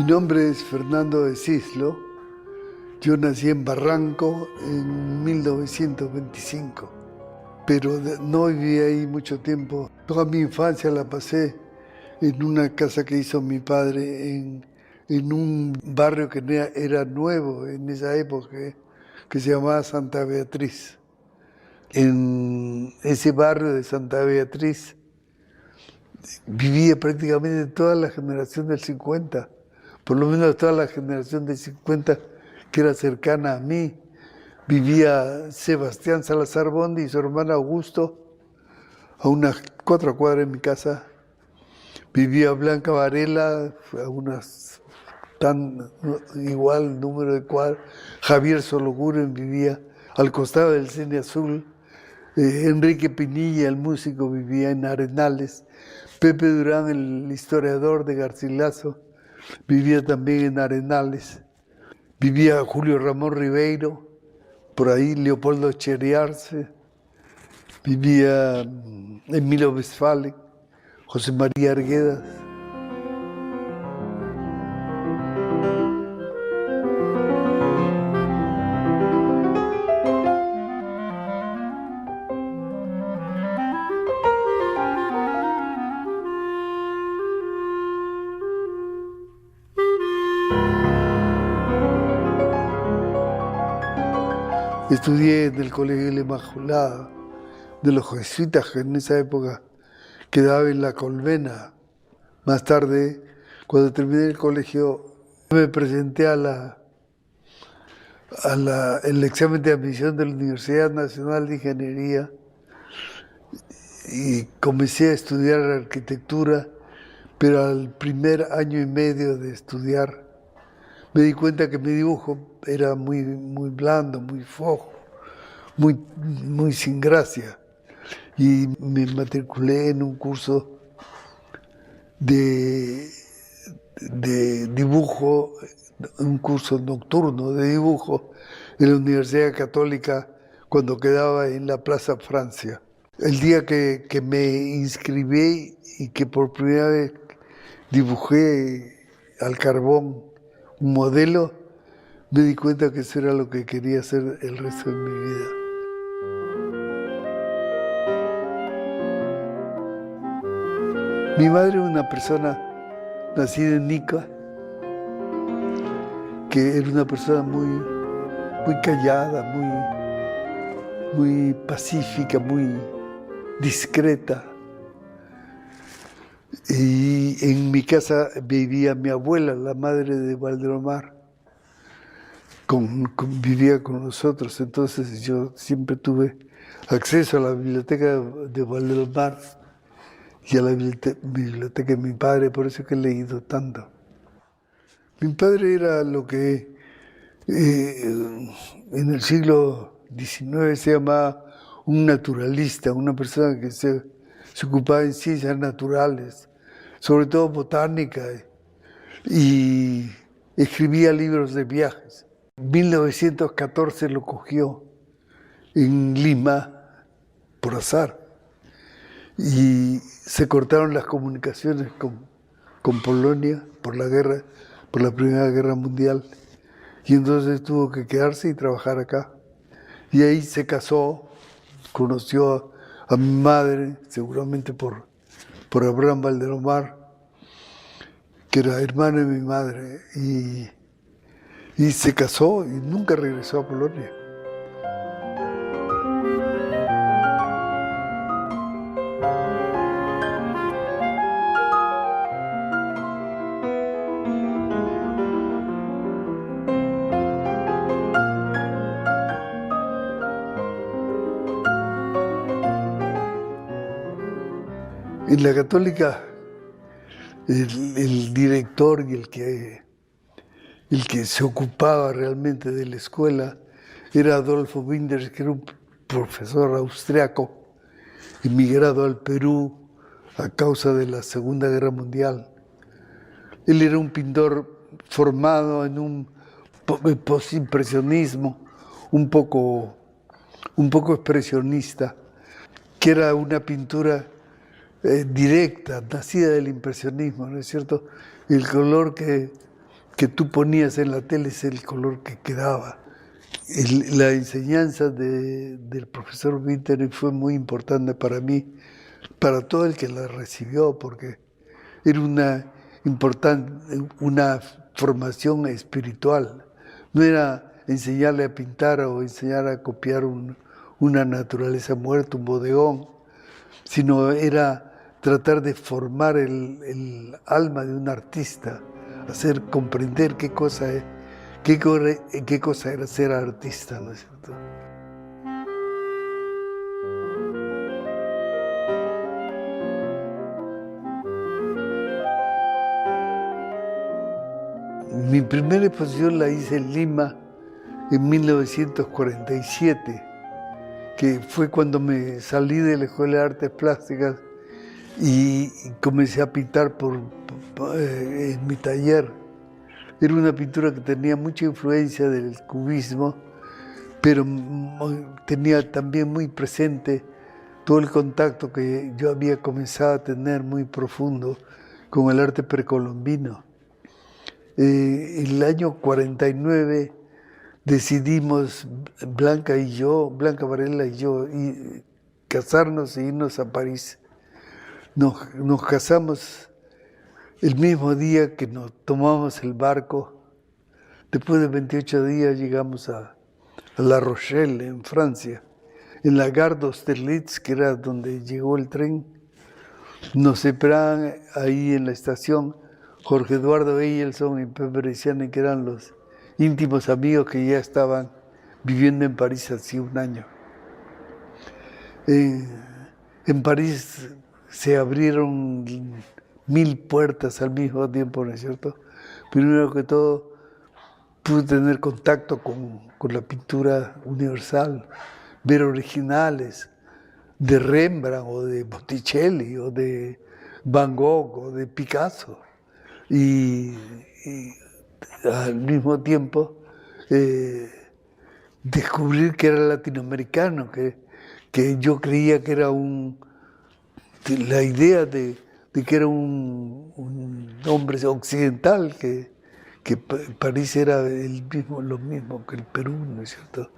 nombre es Fernando de Cislo. Yo nací en Barranco en 1925, pero no viví ahí mucho tiempo. Toda mi infancia la pasé en una casa que hizo mi padre en un barrio que era nuevo en esa época, que se llamaba Santa Beatriz. En ese barrio de Santa Beatriz vivía prácticamente toda la generación del 50, por lo menos toda la generación del 50 que era cercana a mí. Vivía Sebastián Salazar Bondi y su hermano Augusto a unas 4 cuadras de mi casa. Vivía Blanca Varela a unas igual número de cuadras. Javier Sologuren vivía al costado del Cine Azul. Enrique Pinilla, el músico, vivía en Arenales. Pepe Durán, el historiador de Garcilaso, vivía también en Arenales. Vivía Julio Ramón Ribeiro, por ahí Leopoldo Cheriarce, vivía Emilio Westphalen, José María Arguedas. Estudié en el Colegio de la Inmaculada, de los jesuitas, que en esa época quedaba en La Colmena. Más tarde, cuando terminé el colegio, me presenté el examen de admisión de la Universidad Nacional de Ingeniería y comencé a estudiar arquitectura, pero al primer año y medio de estudiar me di cuenta que mi dibujo era muy blando, muy flojo, muy sin gracia. Y me matriculé en un curso de dibujo, un curso nocturno de dibujo en la Universidad Católica cuando quedaba en la Plaza Francia. El día que me inscribí y que por primera vez dibujé al carbón un modelo, me di cuenta que eso era lo que quería hacer el resto de mi vida. Mi madre es una persona nacida en Ica, que era una persona muy callada, muy pacífica, muy discreta. Y en mi casa vivía mi abuela, la madre de Valdelomar, vivía con nosotros. Entonces yo siempre tuve acceso a la biblioteca de Valdelomar y a la biblioteca de mi padre, por eso es que he leído tanto. Mi padre era lo que en el siglo XIX se llamaba un naturalista, una persona que se ocupaba en ciencias naturales, sobre todo botánica, y escribía libros de viajes. En 1914 lo cogió en Lima por azar y se cortaron las comunicaciones con Polonia por la Primera Guerra Mundial, y entonces tuvo que quedarse y trabajar acá. Y ahí se casó, conoció a mi madre, seguramente por Abraham Valdelomar, que era hermano de mi madre, y se casó y nunca regresó a Polonia. En la Católica, el director y el que se ocupaba realmente de la escuela era Adolfo Winders, que era un profesor austriaco, emigrado al Perú a causa de la Segunda Guerra Mundial. Él era un pintor formado en un postimpresionismo, un poco expresionista, que era una pintura directa, nacida del impresionismo, ¿no es cierto? El color que que tú ponías en la tele es el color que quedaba. La enseñanza del profesor Winter fue muy importante para mí, para todo el que la recibió, porque era una formación espiritual. No era enseñarle a pintar o enseñar a copiar una naturaleza muerta, un bodegón, sino era tratar de formar el alma de un artista, hacer comprender qué cosa era ser artista, ¿no es cierto? Mi primera exposición la hice en Lima en 1947, que fue cuando me salí de la Escuela de Artes Plásticas y comencé a pintar en mi taller. Era una pintura que tenía mucha influencia del cubismo, pero tenía también muy presente todo el contacto que yo había comenzado a tener muy profundo con el arte precolombino. En el año 49 decidimos, Blanca Varela y yo, casarnos e irnos a París. Nos casamos el mismo día que nos tomamos el barco. Después de 28 días llegamos a La Rochelle, en Francia. En la Gare d'Austerlitz, que era donde llegó el tren, nos esperaban ahí en la estación Jorge Eduardo Eyelson y Pepe Bereciani, que eran los íntimos amigos que ya estaban viviendo en París hace un año. En París se abrieron 1000 puertas al mismo tiempo, ¿no es cierto? Primero que todo, pude tener contacto con la pintura universal, ver originales de Rembrandt o de Botticelli o de Van Gogh o de Picasso. Y al mismo tiempo descubrir que era latinoamericano, que yo creía que era la idea de que era un hombre occidental, que París era lo mismo que el Perú, ¿no es cierto?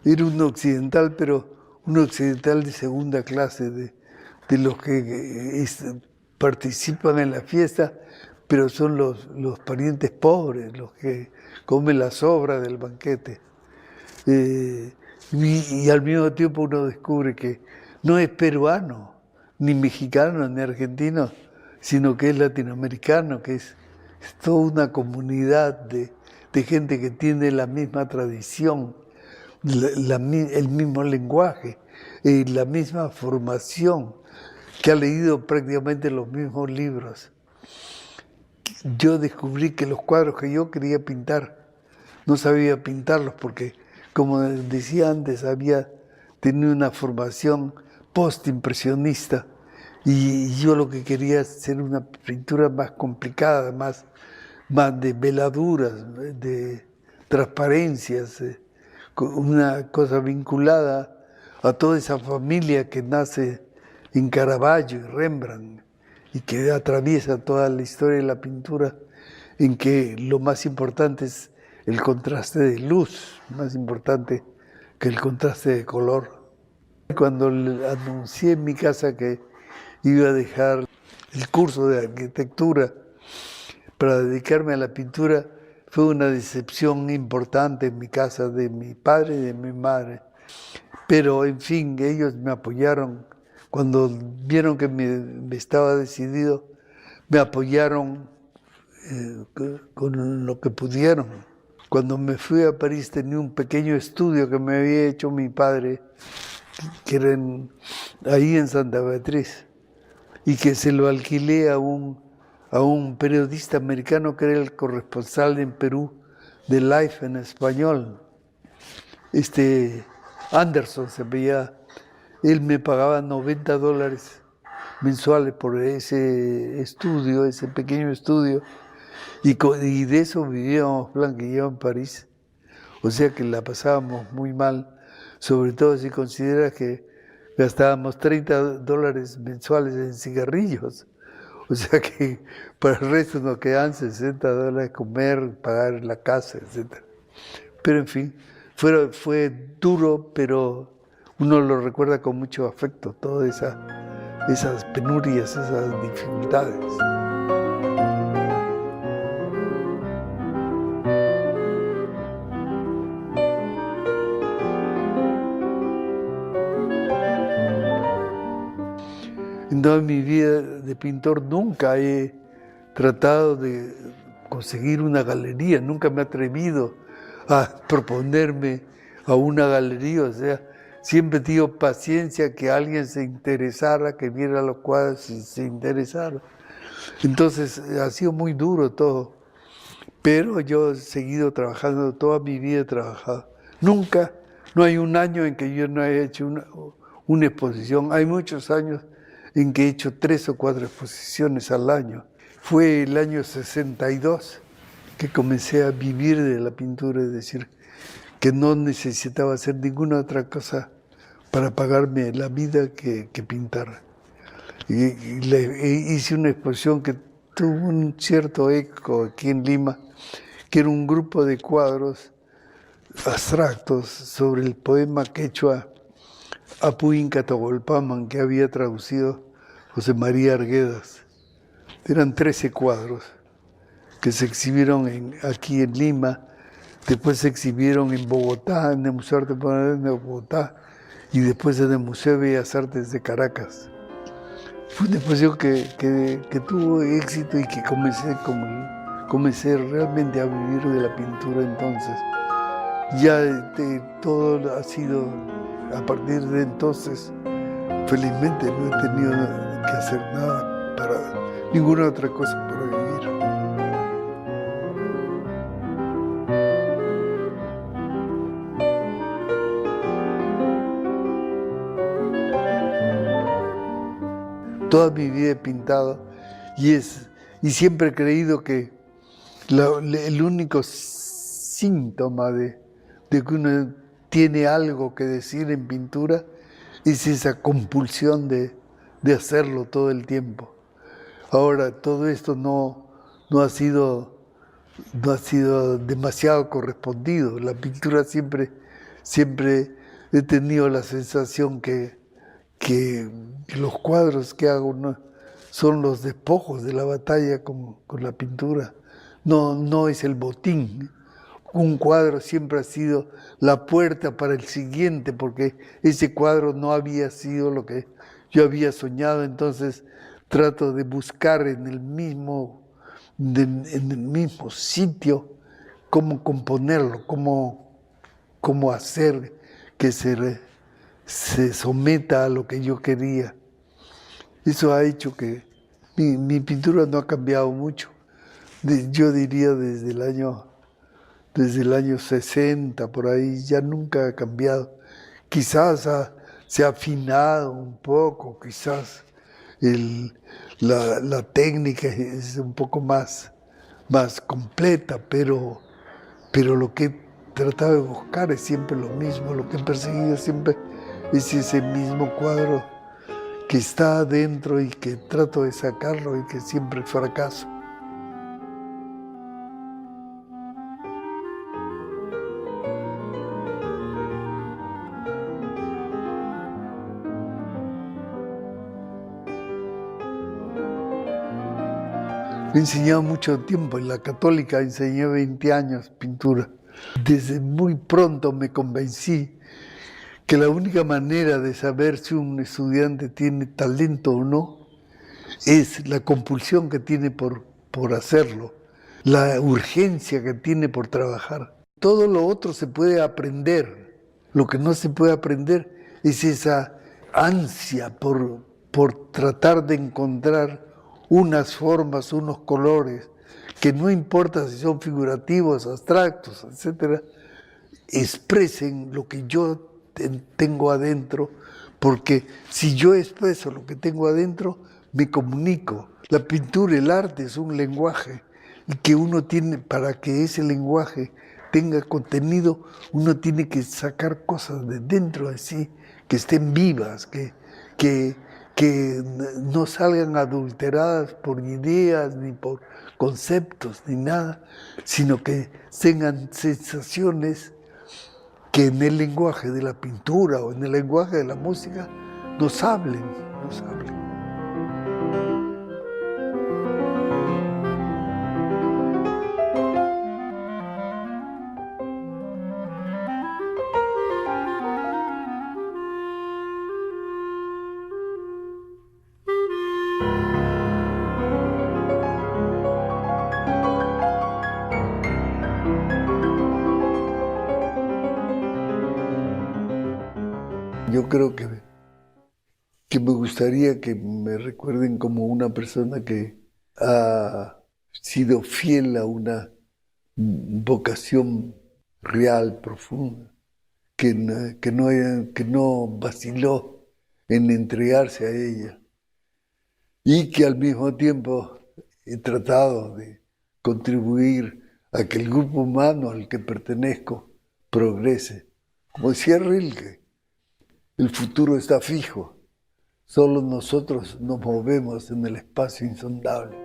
Era un occidental, pero un occidental de segunda clase, de los que participan en la fiesta, pero son los parientes pobres, los que comen las sobras del banquete. Y al mismo tiempo uno descubre que no es peruano, ni mexicano, ni argentino, sino que es latinoamericano, que es toda una comunidad de gente que tiene la misma tradición, el mismo lenguaje, la misma formación, que ha leído prácticamente los mismos libros. Yo descubrí que los cuadros que yo quería pintar, no sabía pintarlos porque, como decía antes, había tenido una formación postimpresionista y yo lo que quería es hacer una pintura más complicada, más de veladuras, de transparencias, una cosa vinculada a toda esa familia que nace en Caravaggio y Rembrandt y que atraviesa toda la historia de la pintura, en que lo más importante es el contraste de luz, más importante que el contraste de color. Cuando anuncié en mi casa que iba a dejar el curso de arquitectura para dedicarme a la pintura, fue una decepción importante en mi casa, de mi padre y de mi madre. Pero, en fin, ellos me apoyaron. Cuando vieron que me estaba decidido, me apoyaron con lo que pudieron. Cuando me fui a París tenía un pequeño estudio que me había hecho mi padre, que era ahí en Santa Beatriz, y que se lo alquilé a un periodista americano que era el corresponsal en Perú de Life en español. Anderson se veía. Él me pagaba $90 mensuales por ese estudio, ese pequeño estudio, y de eso vivíamos Blanca y yo en París. O sea que la pasábamos muy mal, sobre todo si consideras que gastábamos $30 mensuales en cigarrillos. O sea que para el resto nos quedan $60, comer, pagar la casa, etc. Pero en fin, fue duro, pero uno lo recuerda con mucho afecto, todas esas penurias, esas dificultades. En toda mi vida de pintor nunca he tratado de conseguir una galería, nunca me he atrevido a proponerme a una galería, o sea, siempre he tenido paciencia que alguien se interesara, que viera los cuadros y se interesara. Entonces ha sido muy duro todo, pero yo he seguido trabajando, toda mi vida he trabajado. Nunca, no hay un año en que yo no haya hecho una exposición, hay muchos años en que he hecho 3 o 4 exposiciones al año. Fue el año 62 que comencé a vivir de la pintura, es decir, que no necesitaba hacer ninguna otra cosa para pagarme la vida que pintar. Hice una exposición que tuvo un cierto eco aquí en Lima, que era un grupo de cuadros abstractos sobre el poema quechua Apu Inca Togolpaman, que había traducido José María Arguedas. Eran 13 cuadros que se exhibieron aquí en Lima, después se exhibieron en Bogotá, en el Museo de Arte Moderno de Bogotá, y después en el Museo de Bellas Artes de Caracas. Fue una exposición que tuvo éxito y que comencé realmente a vivir de la pintura entonces. Ya todo ha sido, a partir de entonces, felizmente no he tenido que hacer nada ninguna otra cosa para vivir. Toda mi vida he pintado y siempre he creído que el único síntoma de que uno tiene algo que decir en pintura es esa compulsión de hacerlo todo el tiempo. Ahora, todo esto no ha sido demasiado correspondido. La pintura siempre he tenido la sensación que los cuadros que hago son los despojos de la batalla con la pintura. No es el botín. Un cuadro siempre ha sido la puerta para el siguiente, porque ese cuadro no había sido lo que yo había soñado, entonces trato de buscar en el mismo sitio cómo componerlo, cómo hacer que se someta a lo que yo quería. Eso ha hecho que mi pintura no ha cambiado mucho. Yo diría desde el año 60, por ahí, ya nunca ha cambiado. Quizás se ha afinado un poco, quizás la técnica es un poco más completa, pero lo que he tratado de buscar es siempre lo mismo, lo que he perseguido siempre es ese mismo cuadro que está adentro y que trato de sacarlo y que siempre fracaso. He enseñado mucho tiempo, en la Católica enseñé 20 años pintura. Desde muy pronto me convencí que la única manera de saber si un estudiante tiene talento o no es la compulsión que tiene por hacerlo, la urgencia que tiene por trabajar. Todo lo otro se puede aprender. Lo que no se puede aprender es esa ansia por tratar de encontrar unas formas, unos colores, que no importa si son figurativos, abstractos, etcétera, expresen lo que yo tengo adentro, porque si yo expreso lo que tengo adentro, me comunico. La pintura, el arte es un lenguaje, y que uno tiene, para que ese lenguaje tenga contenido, uno tiene que sacar cosas de dentro de sí, que estén vivas, que que no salgan adulteradas por ideas, ni por conceptos, ni nada, sino que tengan sensaciones que en el lenguaje de la pintura o en el lenguaje de la música nos hablen, nos hablen. Yo creo que me gustaría que me recuerden como una persona que ha sido fiel a una vocación real, profunda, que no vaciló en entregarse a ella y que al mismo tiempo he tratado de contribuir a que el grupo humano al que pertenezco progrese. Como decía Rilke, el futuro está fijo, solo nosotros nos movemos en el espacio insondable.